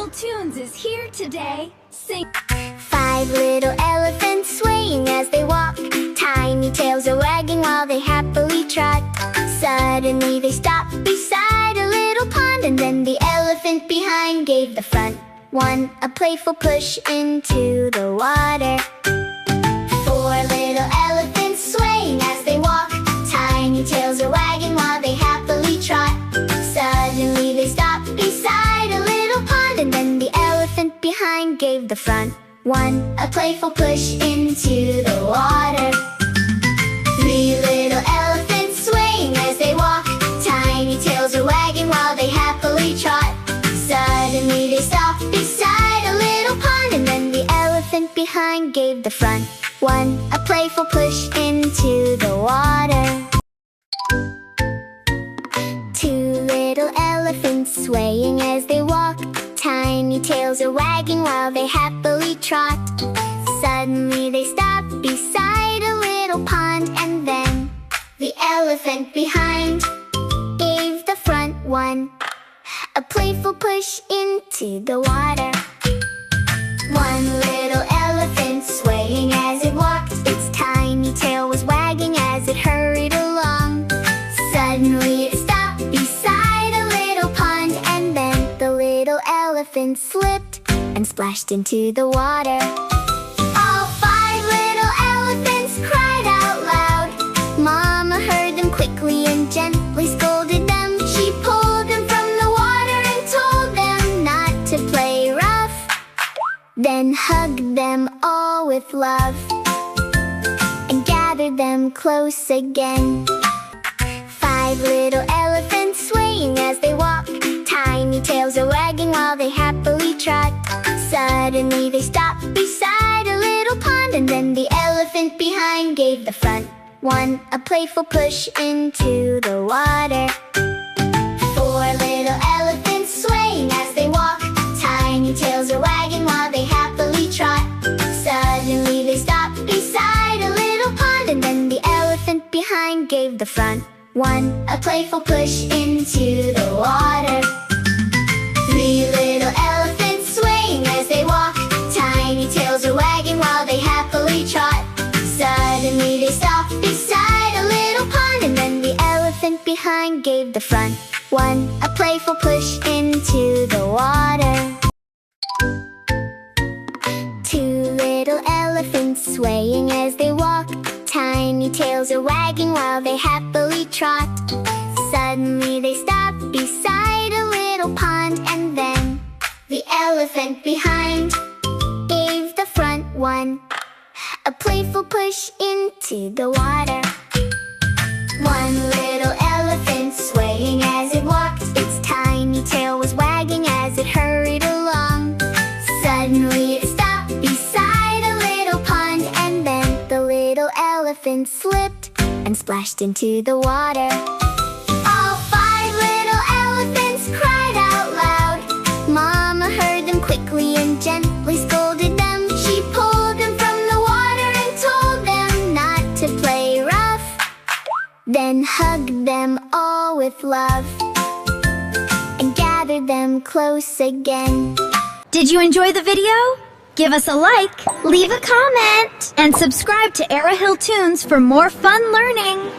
AraHil Toons is here today. Sing. 5 little elephants swaying as they walk. Tiny tails are wagging while they happily trot. Suddenly they stop beside a little pond, and then the elephant behind gave the front one a playful push into the water. 4 little elephants swaying as they walk. Tiny tails are wagging while they happily trot. Suddenly they stop beside a little pond, and then the elephant behind gave the front one a playful push into the water. 3 little elephants swaying as they walk. Tiny tails are wagging while they happily trot. Suddenly they stop beside a little pond, and then the elephant behind gave the front one a playful push into the water. 2 little elephants swaying as they walk. Tiny tails are wagging while they happily trot. Suddenly they stop beside a little pond, and then the elephant behind gave the front one a playful push into the water. 1 little elephant swaying as it walked. Its tiny tail was wagging as it hurried along. Suddenly it stopped beside a little pond, and then the little elephant slipped and splashed into the water. All 5 little elephants cried out loud. Mama heard them quickly and gently scolded them. She pulled them from the water and told them not to play rough, then hugged them all with love and gathered them close again. 5 little elephants swaying as they walk. Tiny tails are wagging while they happily trot. Suddenly they stop beside a little pond, and then the elephant behind gave the front one a playful push into the water. 4 little elephants swaying as they walk. Tiny tails are wagging while they happily trot. Suddenly they stop beside a little pond, and then the elephant behind gave the front one a playful push into the water. 3 little elephants swaying as they walk. Tiny tails are wagging while they happily trot. Suddenly they stop beside a little pond, and then the elephant behind gave the front one a playful push into the water. 2 little elephants swaying as they walk. Tiny tails are wagging while they happily trot. Suddenly they stop beside a little pond, and then the elephant behind gave the front one a playful push into the water. 1 little elephant swaying as it walked. Its tiny tail was wagging as it hurried along. Suddenly it stopped beside a little pond, and then the little elephant slipped and splashed into the water. All 5 little elephants cried out loud. Mama heard them quickly and gently scolded them. She pulled them from the water and told them not to play rough, then hugged them all with love and gathered them close again. Did you enjoy the video? Give us a like, leave a comment, and subscribe to AraHil Toons for more fun learning.